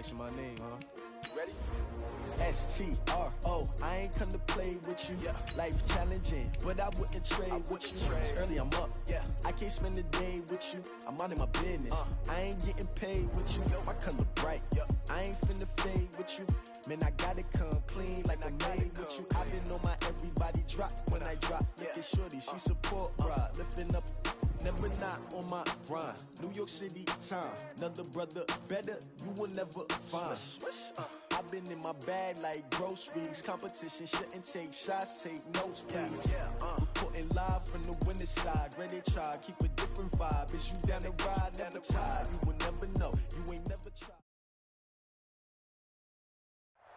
sacrificing my name, huh? Ready? S-T-R-O, I ain't come to play with you. Life challenging, but I wouldn't trade with you. It's early, I'm up. I can't spend the day with you. I'm minding my business. I ain't getting paid with you. My color bright. I ain't finna fade with you. Man, I gotta come clean like I made with you. I've been on my everybody drop when I drop. Look at shorty, she support, bruh. Lifting up, never not on my grind. New York City time, another brother better, you will never find. I've been in my bag like groceries. Competition shouldn't take shots, take notes, please. Reporting live from the winning side. Ready to try, keep a different vibe. Is you down the ride, never try. You will never know, you ain't never tried.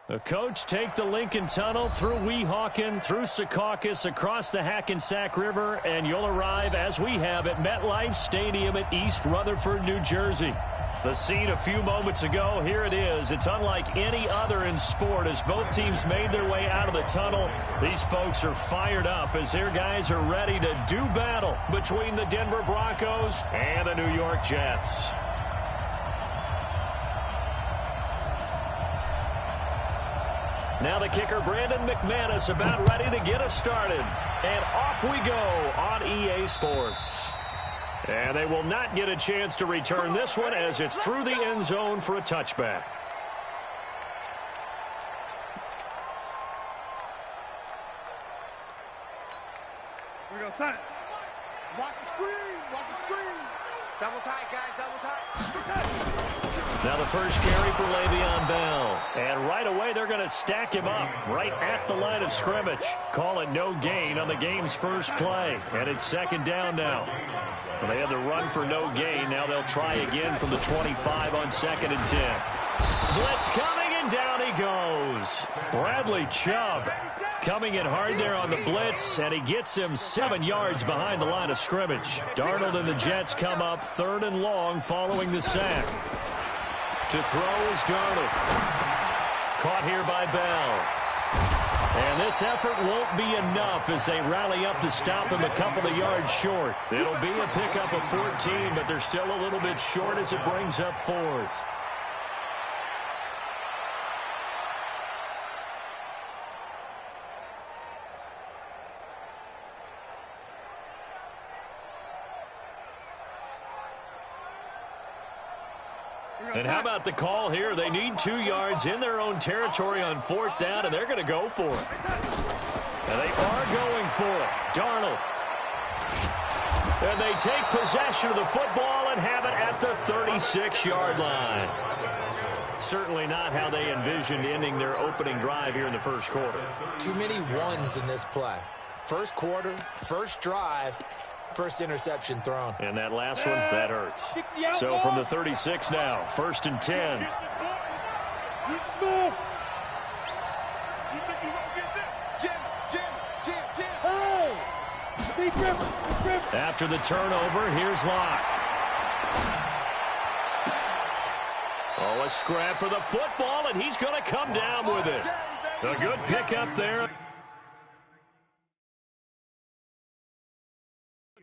The coach take the Lincoln Tunnel through Weehawken, through Secaucus, across the Hackensack River, and you'll arrive, as we have, at MetLife Stadium at East Rutherford, New Jersey. The scene a few moments ago, here it is. It's unlike any other in sport as both teams made their way out of the tunnel. These folks are fired up as their guys are ready to do battle between the Denver Broncos and the New York Jets. Now the kicker, Brandon McManus, about ready to get us started. And off we go on EA Sports. And they will not get a chance to return this one as it's through the end zone for a touchback. Here we go, son. Watch the screen. Watch the screen. Double tight, guys. Double tight. Now the first carry for Le'Veon Bell. And right away they're going to stack him up right at the line of scrimmage. Call it no gain on the game's first play. And it's second down now. Well, they had the run for no gain. Now they'll try again from the 25 on 2nd and 10. Blitz coming, and down he goes. Bradley Chubb coming in hard there on the blitz, and he gets him 7 yards behind the line of scrimmage. Darnold and the Jets come up 3rd and long following the sack. To throw is Darnold. Caught here by Bell. And this effort won't be enough as they rally up to stop him a couple of yards short. It'll be a pickup of 14, but they're still a little bit short as it brings up 4th. And how about the call here? They need 2 yards in their own territory on 4th down, and they're going to go for it. And they are going for it. Darnold. And they take possession of the football and have it at the 36-yard line. Certainly not how they envisioned ending their opening drive here in the first quarter. Too many ones in this play. First quarter, first drive, first interception thrown. And that last one, that hurts. So from the 36 now, 1st and 10. After the turnover, here's Locke. Oh, a scrap for the football, and he's going to come down with it. A good pickup there.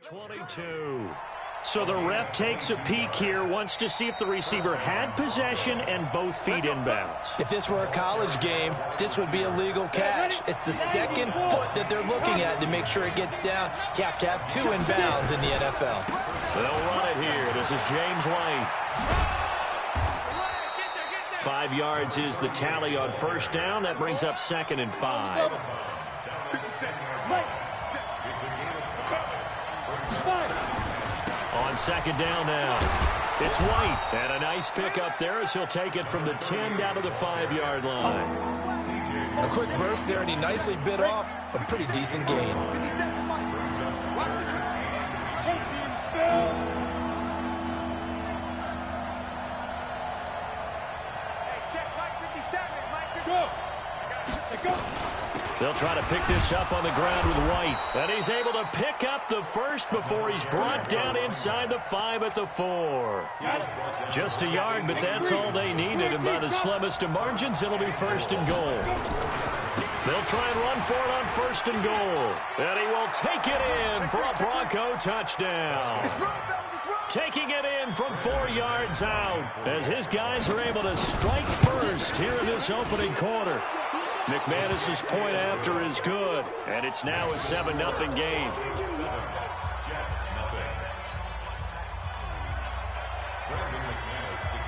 22. So the ref takes a peek here, wants to see if the receiver had possession and both feet inbounds. If this were a college game, this would be a legal catch. It's the second foot that they're looking at to make sure it gets down. You have to have 2 inbounds in the NFL. They'll run it here. This is James White. 5 yards is the tally on 1st down. That brings up 2nd and 5. On 2nd down now, it's White. And a nice pickup there as he'll take it from the 10 down to the 5-yard line. A quick burst there, and he nicely bit off a pretty decent gain. They'll try to pick this up on the ground with White. And he's able to pick up the first before he's brought down inside the 5 at the 4. Just a yard, but that's all they needed. And by the slimmest of margins, it'll be 1st and goal. They'll try and run for it on 1st and goal. And he will take it in for a Bronco touchdown. taking it in from 4 yards out as his guys are able to strike first here in this opening quarter. McManus's point after is good, and it's now a 7-0 game.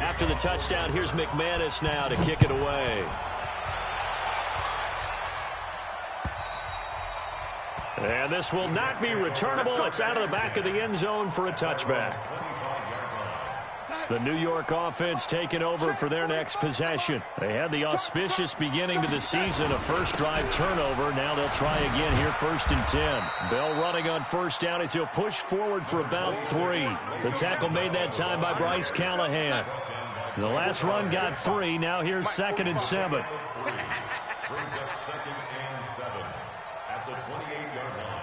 After the touchdown, here's McManus now to kick it away. And this will not be returnable. It's out of the back of the end zone for a touchback. The New York offense taking over for their next possession. They had the auspicious beginning to the season, a first drive turnover. Now they'll try again here, 1st and 10. Bell running on first down as he'll push forward for about 3. The tackle made that time by Bryce Callahan. The last run got 3. Now here's 2nd and 7. Brings up 2nd and 7 at the 28-yard line.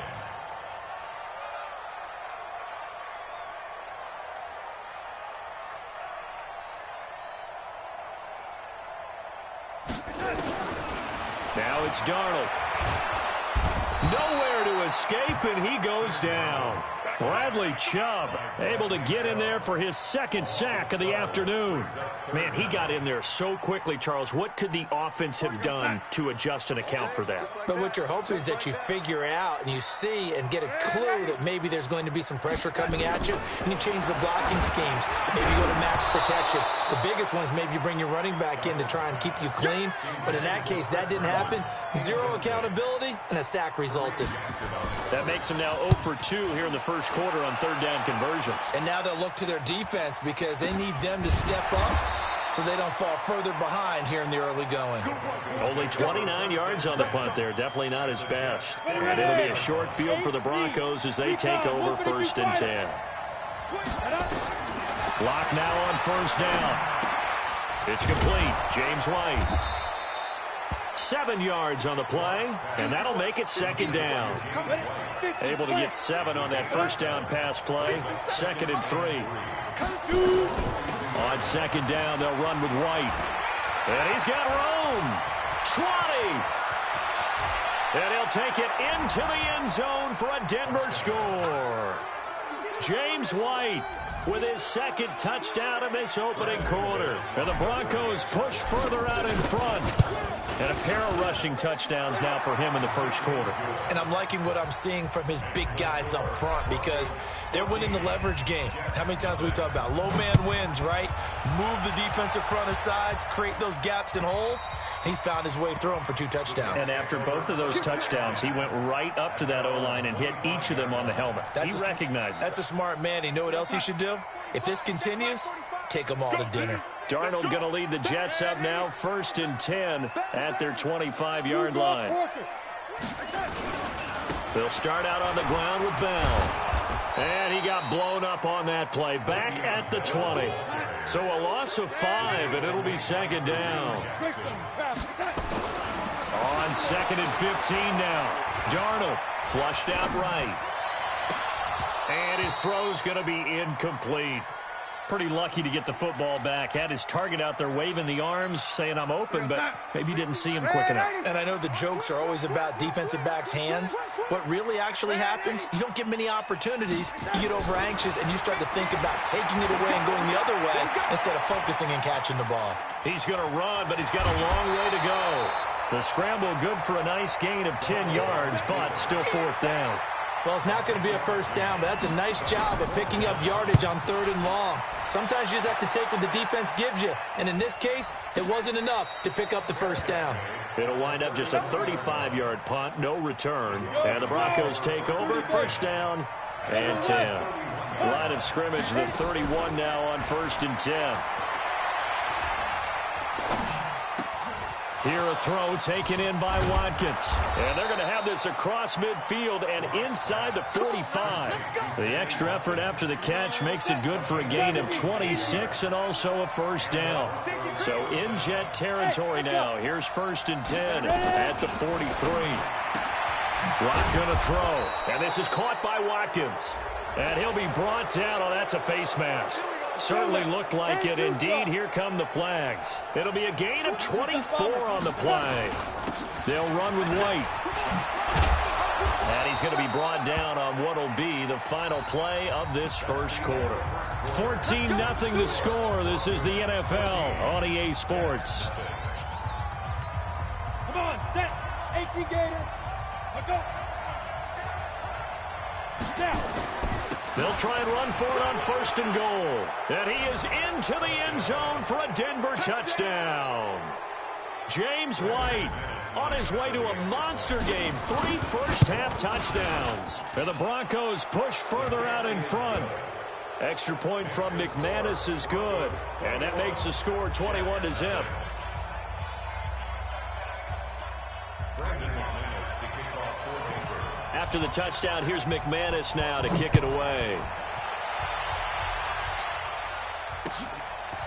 Now it's Darnold. Nowhere to escape, and he goes down. Bradley Chubb able to get in there for his 2nd sack of the afternoon. Man, he got in there so quickly, Charles. What could the offense have done to adjust and account for that? But what you're hoping is that you figure out and you see and get a clue that maybe there's going to be some pressure coming at you, and you change the blocking schemes. Maybe you go to max protection. The biggest one is maybe you bring your running back in to try and keep you clean. But in that case, that didn't happen. 0 accountability, and a sack resulted. That makes them now 0 for 2 here in the first quarter on 3rd down conversions. And now they'll look to their defense because they need them to step up so they don't fall further behind here in the early going. Only 29 yards on the punt there. Definitely not his best. And it'll be a short field for the Broncos as they take over 1st and 10. Lock now on 1st down. It's complete. James White. 7 yards on the play, and that'll make it 2nd down. Able to get 7 on that 1st down pass play. 2nd and 3. On 2nd down, they'll run with White. And he's got room. 20. And he'll take it into the end zone for a Denver score. James White with his 2nd touchdown in this opening quarter. And the Broncos push further out in front. And a pair of rushing touchdowns now for him in the first quarter. And I'm liking what I'm seeing from his big guys up front because they're winning the leverage game. How many times have we talked about low man wins, right? Move the defensive front aside, create those gaps and holes. He's found his way through them for 2 touchdowns. And after both of those touchdowns, he went right up to that O-line and hit each of them on the helmet. He recognized it. That's a smart man. You know what else he should do? If this continues, take them all to dinner. Darnold going to lead the Jets up now, 1st and 10 at their 25-yard line. They'll start out on the ground with Bell. And he got blown up on that play. Back at the 20. So a loss of 5, and it'll be 2nd down. On 2nd and 15 now. Darnold flushed out right. And his throw's going to be incomplete. Pretty lucky to get the football back. Had his target out there waving the arms, saying I'm open, but maybe didn't see him quick enough. And I know the jokes are always about defensive backs' hands. What really actually happens, you don't get many opportunities. You get over anxious, and you start to think about taking it away and going the other way instead of focusing and catching the ball. He's going to run, but he's got a long way to go. The scramble good for a nice gain of 10 yards, but still 4th down. Well, it's not going to be a first down, but that's a nice job of picking up yardage on 3rd and long. Sometimes you just have to take what the defense gives you, and in this case, it wasn't enough to pick up the first down. It'll wind up just a 35-yard punt, no return, and the Broncos take over, 1st down and 10. Line of scrimmage, the 31 now on 1st and 10. Here a throw taken in by Watkins. And they're going to have this across midfield and inside the 45. The extra effort after the catch makes it good for a gain of 26 and also a 1st down. So in Jet territory now. Here's 1st and 10 at the 43. Watt going to throw. And this is caught by Watkins. And he'll be brought down. Oh, that's a face mask. Certainly looked like it. Indeed, here come the flags. It'll be a gain of 24 on the play. They'll run with White. And he's going to be brought down on what will be the final play of this first quarter. 14-0 the score. This is the NFL on EA Sports. Come on, set. HG Gator. Let's go. Now. They'll try and run for it on 1st and goal. And he is into the end zone for a Denver touchdown. James White on his way to a monster game. 3 first-half touchdowns. And the Broncos push further out in front. Extra point from McManus is good. And that makes the score 21-0. After the touchdown, here's McManus now to kick it away.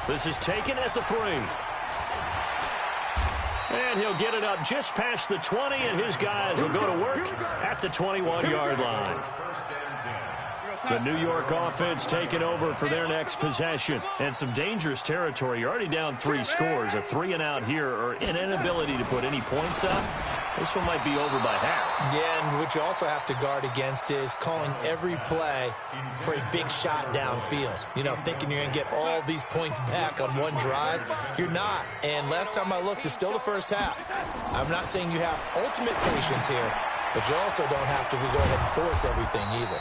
This is taken at the 3. And he'll get it up just past the 20, and his guys will go to work at the 21-yard line. The New York offense taking over for their next possession. And some dangerous territory. You're already down 3 scores. A 3-and-out here, or an inability to put any points up. This one might be over by half. Yeah, and what you also have to guard against is calling every play for a big shot downfield. You know, thinking you're going to get all these points back on one drive. You're not. And last time I looked, it's still the first half. I'm not saying you have ultimate patience here, but you also don't have to go ahead and force everything either.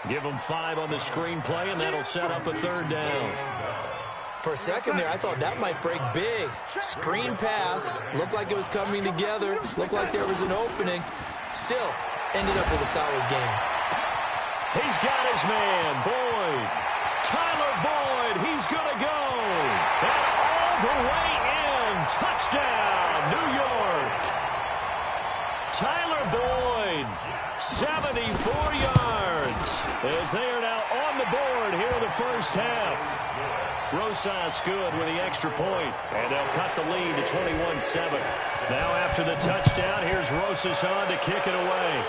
Give them 5 on the screenplay, and that'll set up a 3rd down. For a second there, I thought that might break big. Screen pass. Looked like it was coming together. Looked like there was an opening. Still, ended up with a solid game. He's got his man, Boyd. Tyler Boyd, he's going to go. And all the way in. Touchdown, New York. Tyler Boyd, 74 yards. As they are now on the board here in the first half. Rosas good with the extra point, and they'll cut the lead to 21-7. Now after the touchdown, here's Rosas on to kick it away.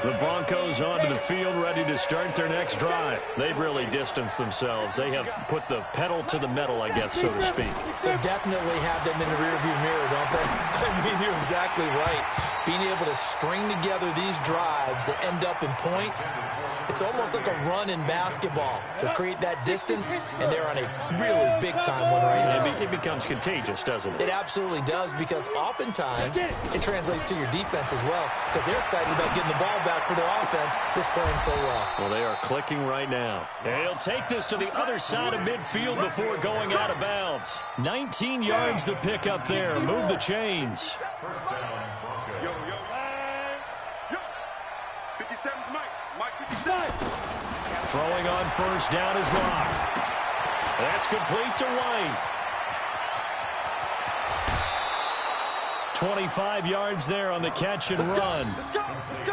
The Broncos onto the field, ready to start their next drive. They've really distanced themselves. They have put the pedal to the metal, I guess, so to speak. So definitely have them in the rearview mirror, don't they? I mean, you're exactly right. Being able to string together these drives that end up in points, it's almost like a run in basketball to create that distance, and they're on a really big-time one right now. It becomes contagious, doesn't it? It absolutely does, because oftentimes it translates to your defense as well, because they're excited about getting the ball back for their offense that's playing so well. Well, they are clicking right now. And he'll take this to the other side of midfield before going out of bounds. 19 yards to pick up there. Move the chains. Throwing on 1st down is Locke. That's complete to White. 25 yards there on the catch and run.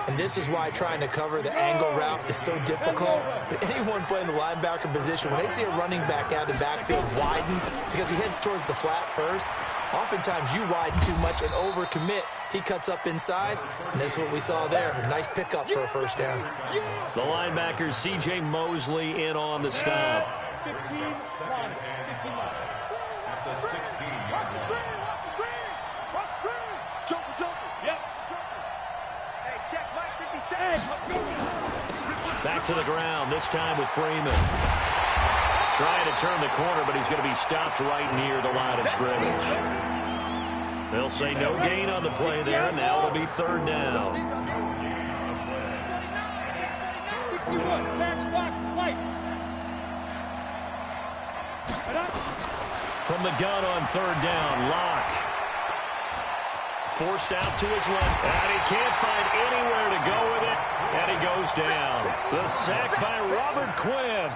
And this is why trying to cover the angle route is so difficult. Anyone playing the linebacker position, when they see a running back out of the backfield widen because he heads towards the flat first, oftentimes you widen too much and overcommit. He cuts up inside, and that's what we saw there. A nice pickup for a 1st down. The linebacker, C.J. Mosley, in on the stop. 15 line. 15 line. At the 16-yard line. Yep. Hey, check Mike 57. Back to the ground, this time with Freeman. Trying to turn the corner, but he's going to be stopped right near the line of scrimmage. They'll say no gain on the play there. Now it'll be 3rd down. 61. Match box light. From the gun on 3rd down, Locke. Forced out to his left, and he can't find anywhere to go with it, and he goes down. The sack by Robert Quinn.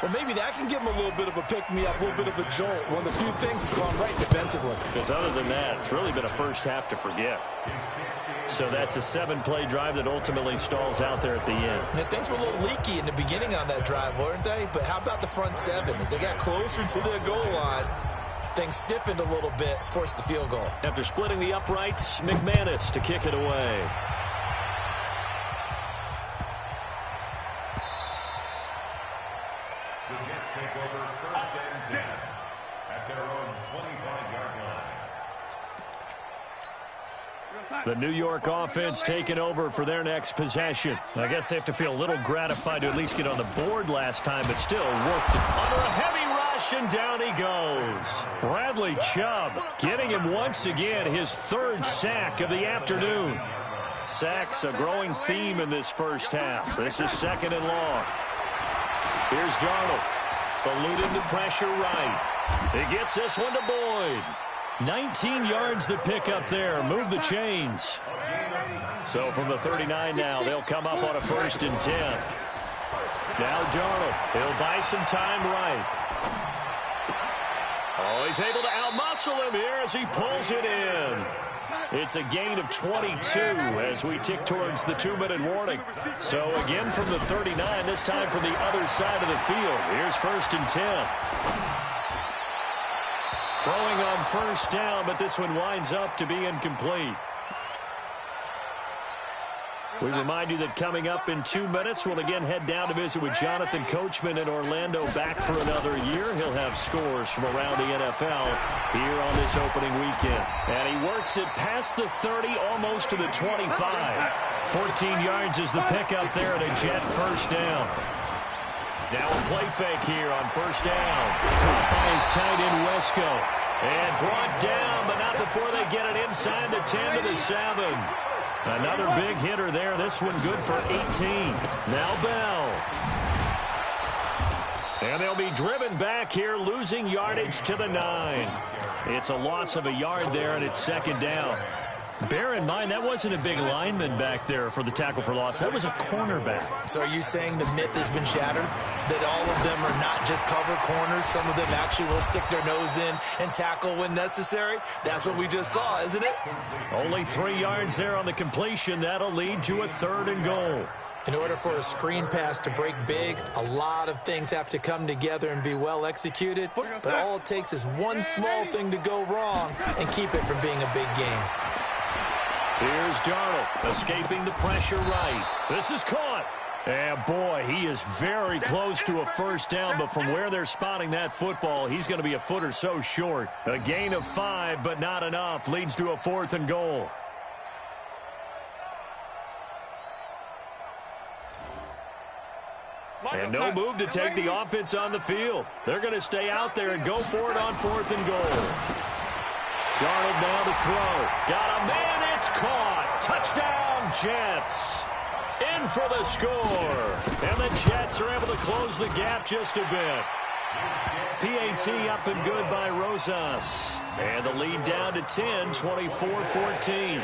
Well, maybe that can give him a little bit of a pick-me-up, a little bit of a jolt. One of the few things has gone right defensively. Because other than that, it's really been a first half to forget. So that's a 7-play drive that ultimately stalls out there at the end. And things were a little leaky in the beginning on that drive, weren't they? But how about the front 7? As they got closer to their goal line, things stiffened a little bit, forced the field goal. After splitting the uprights, McManus to kick it away. The New York offense taking over for their next possession. I guess they have to feel a little gratified to at least get on the board last time, but still worked under a heavy rush, and down he goes. Bradley Chubb getting him once again his third sack of the afternoon. Sacks a growing theme in this first half. This is second and long. Here's Darnold, eluding the pressure right. He gets this one to Boyd. 19 yards to pick up there. Move the chains. So from the 39 now, they'll come up on a 1st and 10. Now Darnold. He'll buy some time right. Oh, he's able to outmuscle him here as he pulls it in. It's a gain of 22 as we tick towards the 2-minute warning. So again from the 39, this time from the other side of the field. Here's 1st and 10. Throwing on 1st down, but this one winds up to be incomplete. We remind you that coming up in 2 minutes, we'll again head down to visit with Jonathan Coachman in Orlando, back for another year. He'll have scores from around the NFL here on this opening weekend. And he works it past the 30, almost to the 25. 14 yards is the pickup there and a Jet 1st down. Now a play fake here on 1st down. Caught by his tight end, Wesco. And brought down, but not before they get it inside the 10 to the 7. Another big hitter there. This one good for 18. Now Bell. And they'll be driven back here, losing yardage to the 9. It's a loss of a yard there, and it's 2nd down. Bear in mind, that wasn't a big lineman back there for the tackle for loss. That was a cornerback. So are you saying the myth has been shattered? That all of them are not just cover corners? Some of them actually will stick their nose in and tackle when necessary? That's what we just saw, isn't it? Only 3 yards there on the completion. That'll lead to a 3rd and goal. In order for a screen pass to break big, a lot of things have to come together and be well executed. But all it takes is one small thing to go wrong and keep it from being a big game. Here's Darnold, escaping the pressure right. This is caught. And boy, he is very close to a 1st down, but from where they're spotting that football, he's going to be a foot or so short. A gain of 5, but not enough, leads to a 4th and goal. And no move to take the offense on the field. They're going to stay out there and go for it on 4th and goal. Darnold now to throw. Got a man, it's caught. Touchdown, Jets. In for the score. And the Jets are able to close the gap just a bit. PAT up and good by Rosas. And the lead down to 10, 24-14.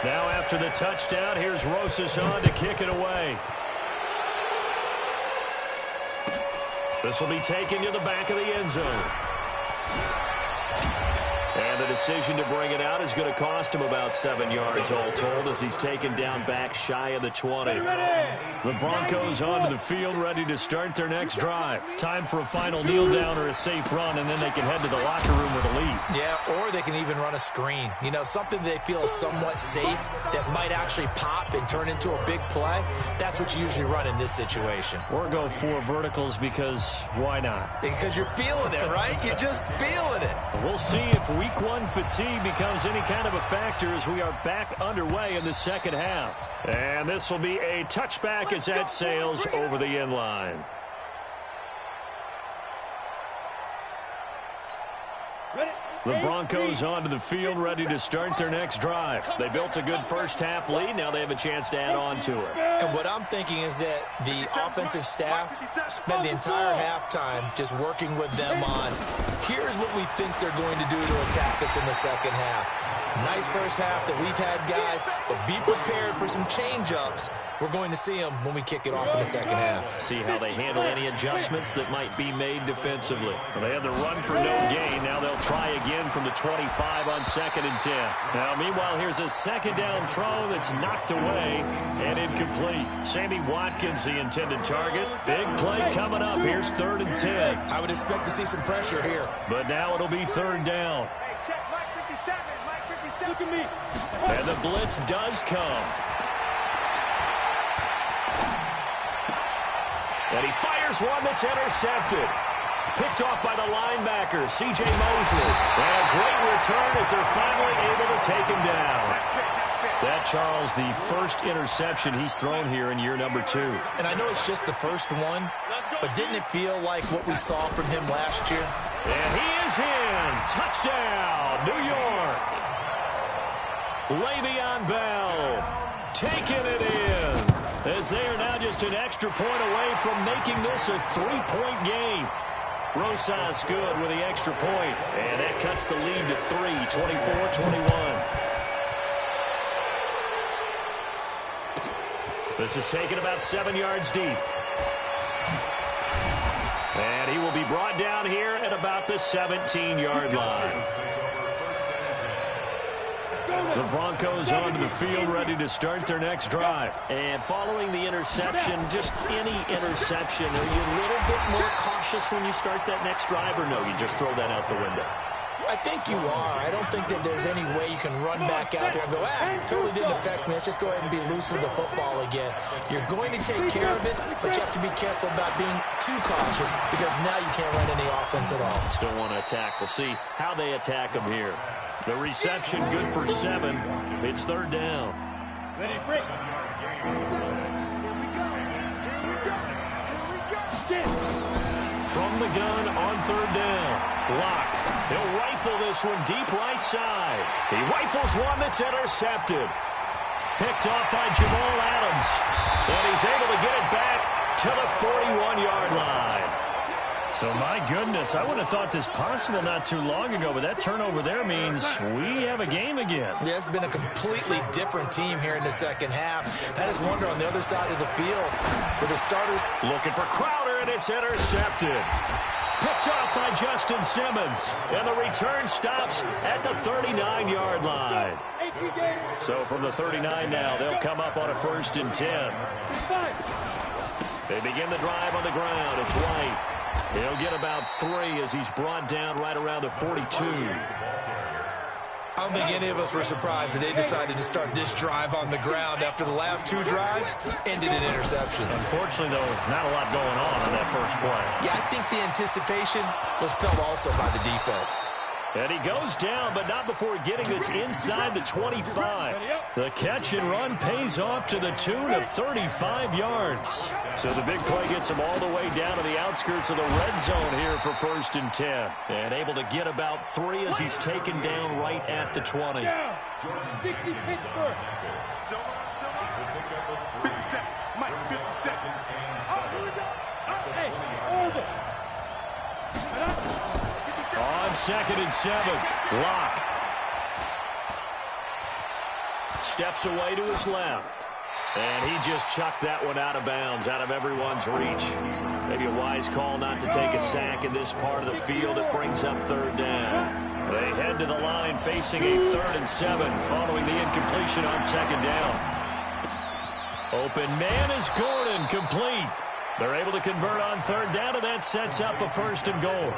Now after the touchdown, here's Rosas on to kick it away. This will be taken to the back of the end zone. And the decision to bring it out is going to cost him about 7 yards all told as he's taken down back shy of the 20. The Broncos onto the field ready to start their next drive. Time for a final kneel down or a safe run, and then they can head to the locker room with a lead. Yeah, or they can even run a screen. You know, something they feel is somewhat safe that might actually pop and turn into a big play. That's what you usually run in this situation. Or go 4 verticals because why not? Because you're feeling it, right? You're just feeling it. We'll see if Week 1 fatigue becomes any kind of a factor as we are back underway in the second half. And this will be a touchback as that sails over the end line. The Broncos onto the field ready to start their next drive. They built a good first half lead. Now they have a chance to add on to it. And what I'm thinking is that the offensive staff spent the entire halftime just working with them on, here's what we think they're going to do to attack us in the second half. Nice first half that we've had, guys, but be prepared for some change-ups. We're going to see them when we kick it off in the second half. See how they handle any adjustments that might be made defensively. Well, they had the run for no gain. Now they'll try again from the 25 on 2nd and 10. Now, meanwhile, here's a 2nd down throw that's knocked away and incomplete. Sammy Watkins, the intended target. Big play coming up. Here's 3rd and 10. I would expect to see some pressure here. But now it'll be 3rd down. Check Mike 57. Mike 57. Look at me. And the blitz does come. And he fires one that's intercepted. Picked off by the linebacker, C.J. Mosley. And a great return as they're finally able to take him down. That, Charles, the first interception he's thrown here in year number 2. And I know it's just the first one, but didn't it feel like what we saw from him last year? And he is in. Touchdown, New York. Le'Veon Bell taking it in, as they are now just an extra point away from making this a 3-point game. Rosas good with the extra point, and that cuts the lead to 3, 24-21. This is taken about 7 yards deep. And he will be brought down here at about the 17-yard line. The Broncos onto the field, ready to start their next drive. And following the interception, just any interception, are you a little bit more cautious when you start that next drive, or no, you just throw that out the window? I think you are. I don't think that there's any way you can run back out there and go, totally didn't affect me. Let's just go ahead and be loose with the football again. You're going to take care of it, but you have to be careful about being too cautious, because now you can't run any offense at all. Still want to attack. We'll see how they attack them here. The reception good for 7. It's third down. Ready, break. From the gun on third down. Lock. He'll rifle this one deep right side. He rifles one that's intercepted. Picked off by Jamal Adams. And he's able to get it back to the 41-yard line. So, my goodness, I wouldn't have thought this possible not too long ago, but that turnover there means we have a game again. Yeah, it's been a completely different team here in the second half. I just wonder on the other side of the field with the starters. Looking for Crowder, and it's intercepted. Picked off by Justin Simmons. And the return stops at the 39-yard line. So from the 39 now, they'll come up on a 1st and 10. They begin the drive on the ground. It's White. He'll get about 3 as he's brought down right around the 42. I don't think any of us were surprised that they decided to start this drive on the ground after the last 2 drives ended in interceptions. Unfortunately, though, not a lot going on that first play. Yeah, I think the anticipation was felt also by the defense. And he goes down, but not before getting this inside the 25. The catch and run pays off to the tune of 35 yards. So the big play gets him all the way down to the outskirts of the red zone here for 1st and 10. And able to get about 3 as he's taken down right at the 20. 60 Pittsburgh. 57. Mike, 57. Oh, here we go. Oh, hey, over. On 2nd and 7, Lock. Steps away to his left. And he just chucked that one out of bounds, out of everyone's reach. Maybe a wise call not to take a sack in this part of the field. It brings up 3rd down. They head to the line facing a 3rd and 7 following the incompletion on 2nd down. Open man is Gordon, complete. They're able to convert on 3rd down, and that sets up a 1st and goal.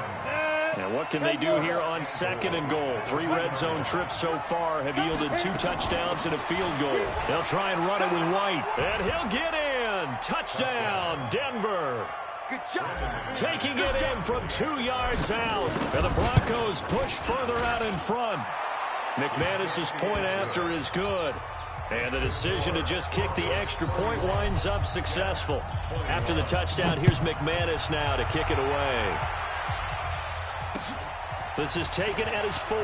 And what can they do here on 2nd and goal? 3 red zone trips so far have yielded 2 touchdowns and a field goal. They'll try and run it with White. And he'll get in. Touchdown, Denver. Good job. Taking it in from 2 yards out. And the Broncos push further out in front. McManus's point after is good. And the decision to just kick the extra point winds up successful. After the touchdown, here's McManus now to kick it away. This is taken at his 4.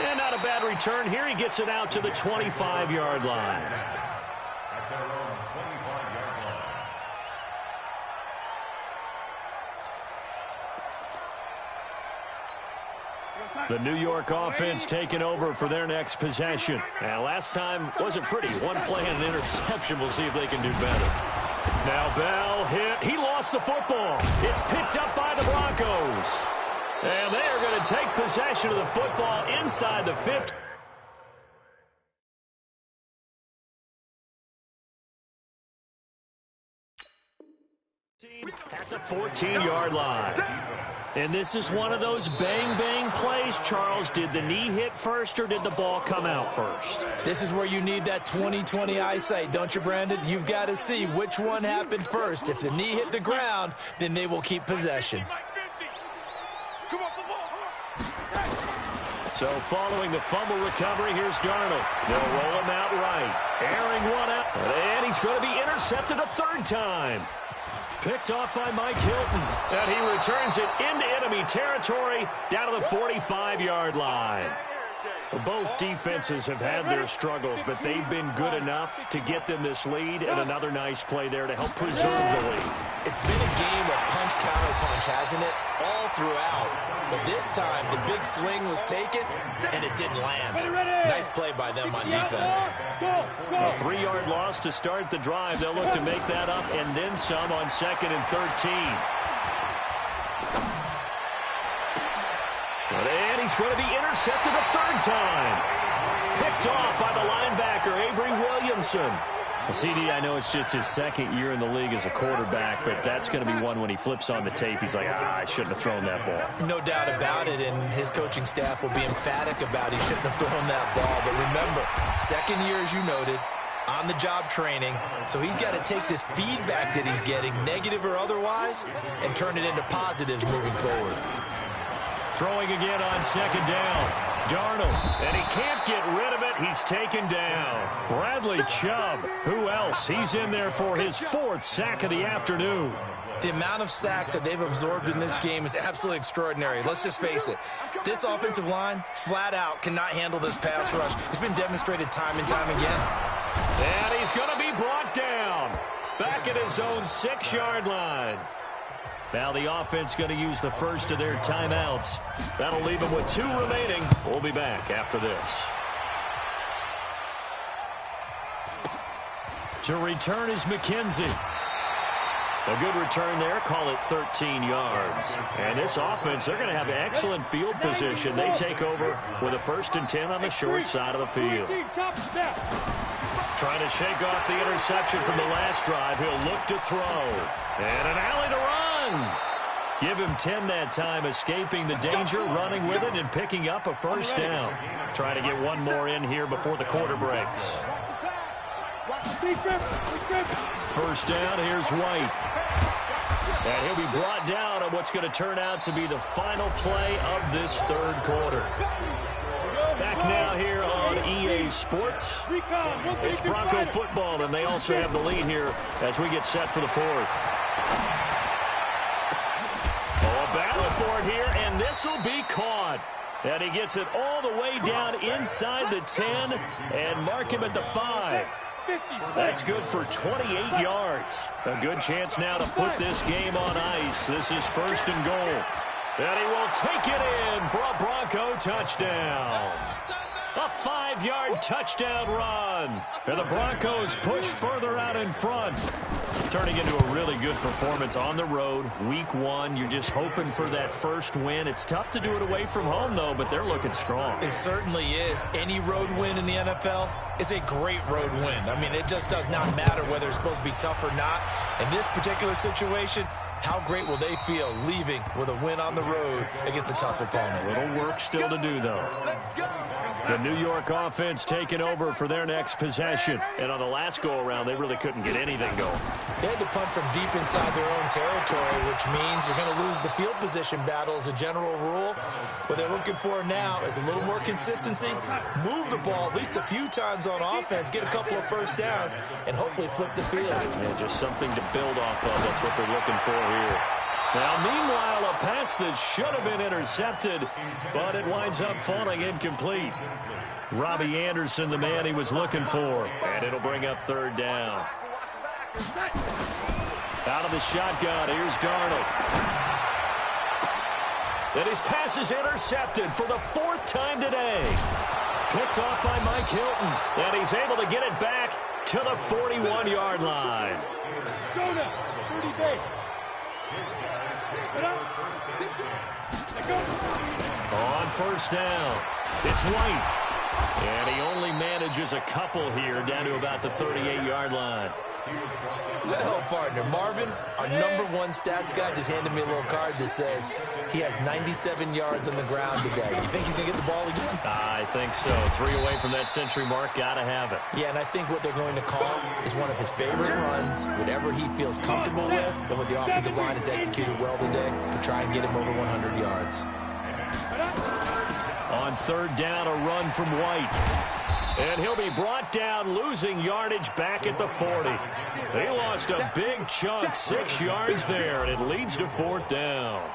And not a bad return here. He gets it out to the 25-yard line. At their own 25-yard line. The New York offense taking over for their next possession. And last time wasn't pretty. 1 play and an interception. We'll see if they can do better. Now Bell hit. He lost the football. It's picked up by the Broncos. And they are going to take possession of the football inside the 50. At the 14-yard line. And this is one of those bang-bang plays, Charles. Did the knee hit first or did the ball come out first? This is where you need that 20/20 eyesight, don't you, Brandon? You've got to see which one happened first. If the knee hit the ground, then they will keep possession. So following the fumble recovery, here's Darnold. They'll roll him out right. Airing one out. And he's going to be intercepted a third time. Picked off by Mike Hilton. And he returns it into enemy territory down to the 45-yard line. Both defenses have had their struggles, but they've been good enough to get them this lead, and another nice play there to help preserve the lead. It's been a game of punch-counter-punch, hasn't it? All throughout. But this time, the big swing was taken, and it didn't land. Nice play by them on defense. A 3-yard loss to start the drive. They'll look to make that up and then some on 2nd and 13. And he's going to be intercepted a third time. Picked off by the linebacker, Avery Williamson. CD, I know it's just his second year in the league as a quarterback, but that's going to be one when he flips on the tape. He's like, I shouldn't have thrown that ball. No doubt about it, and his coaching staff will be emphatic about he shouldn't have thrown that ball. But remember, second year, as you noted, on-the-job training, so he's got to take this feedback that he's getting, negative or otherwise, and turn it into positives moving forward. Throwing again on 2nd down. Darnold, and he can't get rid of it. He's taken down. Bradley Chubb. Who else? He's in there for his 4th sack of the afternoon. The amount of sacks that they've absorbed in this game is absolutely extraordinary. Let's just face it. This offensive line, flat out, cannot handle this pass rush. It's been demonstrated time and time again. And he's going to be brought down. Back at his own 6-yard line. Now the offense going to use the first of their timeouts. That'll leave them with 2 remaining. We'll be back after this. To return is McKenzie. A good return there. Call it 13 yards. And this offense, they're going to have excellent field position. They take over with a 1st and 10 on the short side of the field. Trying to shake off the interception from the last drive. He'll look to throw. And an alley to run. Give him 10 that time, escaping the danger, running with it, and picking up a 1st down. Trying to get one more in here before the quarter breaks. 1st down, here's White. And he'll be brought down on what's going to turn out to be the final play of this 3rd quarter. Back now here on EA Sports. It's Bronco football, and they also have the lead here as we get set for the 4th. Oh, a battle for it here, and this will be caught. And he gets it all the way down inside the 10 and mark him at the 5. That's good for 28 yards. A good chance now to put this game on ice. This is 1st and goal. And he will take it in for a Bronco touchdown. A 5-yard touchdown run. And the Broncos push further out in front. Turning into a really good performance on the road. Week 1, you're just hoping for that 1st win. It's tough to do it away from home, though, but they're looking strong. It certainly is. Any road win in the NFL is a great road win. I mean, it just does not matter whether it's supposed to be tough or not. In this particular situation, how great will they feel leaving with a win on the road against a tough opponent? A little work still to do, though. The New York offense taking over for their next possession. And on the last go-around, they really couldn't get anything going. They had to punt from deep inside their own territory, which means you're going to lose the field position battle as a general rule. What they're looking for now is a little more consistency, move the ball at least a few times on offense, get a couple of 1st downs, and hopefully flip the field. Yeah, just something to build off of. That's what they're looking for here. Now, meanwhile, a pass that should have been intercepted, but it winds up falling incomplete. Robbie Anderson, the man he was looking for, and it'll bring up 3rd down. Out of the shotgun, here's Darnold. And his pass is intercepted for the 4th time today. Picked off by Mike Hilton, and he's able to get it back to the 41-yard line. Go now, 30 days. On 1st down, it's White. And he only manages a couple here down to about the 38-yard line. Well, partner, Marvin, our #1 stats guy, just handed me a little card that says He has 97 yards on the ground today. You think he's going to get the ball again? I think so. 3 away from that century mark. Got to have it. Yeah, and I think what they're going to call is one of his favorite runs, whatever he feels comfortable with, and what the offensive line has executed well today to try and get him over 100 yards. On 3rd down, a run from White. And he'll be brought down, losing yardage back at the 40. He lost a big chunk, 6 yards there, and it leads to 4th down.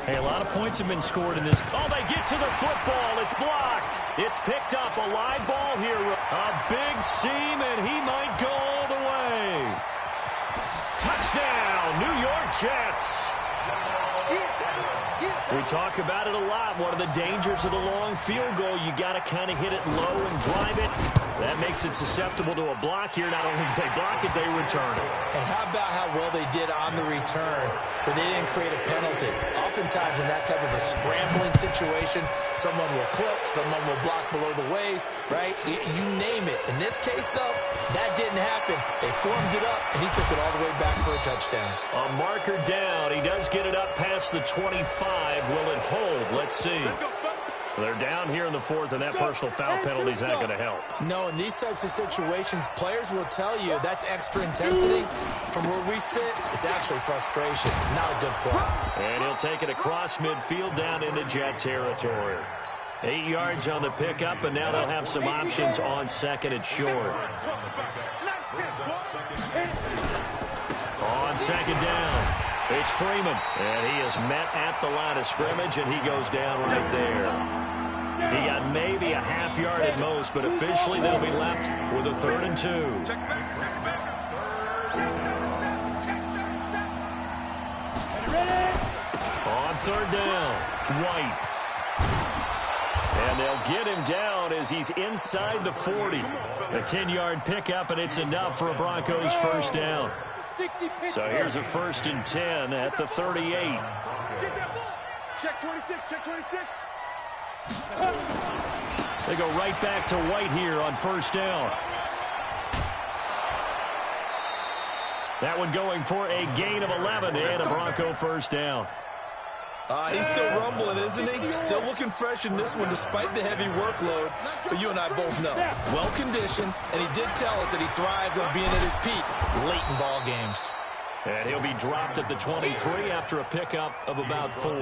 Hey, a lot of points have been scored in this. Oh, they get to the football. It's blocked. It's picked up. A live ball here. A big seam, and he might go all the way. Touchdown, New York Jets. We talk about it a lot. One of the dangers of the long field goal, you got to kind of hit it low and drive it. That makes it susceptible to a block here. Not only do they block it, they return it. And how about how well they did on the return, where they didn't create a penalty. Oftentimes in that type of a scrambling situation, someone will clip, someone will block below the waist, right? You name it. In this case, though, that didn't happen. They formed it up, and he took it all the way back for a touchdown. A marker down. He does get it up past the 25. Will it hold? Let's see. They're down here in the 4th, and that personal foul penalty is not going to help. No, in these types of situations, players will tell you that's extra intensity. From where we sit, it's actually frustration. Not a good play. And he'll take it across midfield down into Jet territory. 8 yards on the pickup, and now they'll have some options on 2nd and short. On 2nd down, it's Freeman, and he is met at the line of scrimmage, and he goes down right there. He got maybe a half yard at most, but officially they'll be left with a 3rd and 2. On 3rd down, White. And they'll get him down as he's inside the 40. A 10-yard pickup, and it's enough for a Broncos 1st down. So here's a 1st and 10 at the 38. Check 26, check 26. They go right back to White here on 1st down. That one going for a gain of 11 and a Bronco 1st down. He's still rumbling, isn't he? Still looking fresh in this one despite the heavy workload. But you and I both know, well-conditioned, and he did tell us that he thrives on being at his peak late in ball games. And he'll be dropped at the 23 after a pickup of about 4.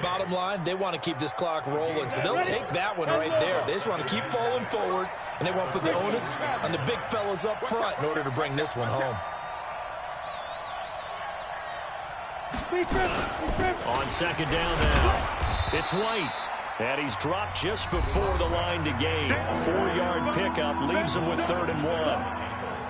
Bottom line, they want to keep this clock rolling, so they'll take that one right there. They just want to keep falling forward, and they want to put the onus on the big fellas up front in order to bring this one home. On 2nd down now, it's White. And he's dropped just before the line to gain. 4-yard pickup leaves him with 3rd and 1.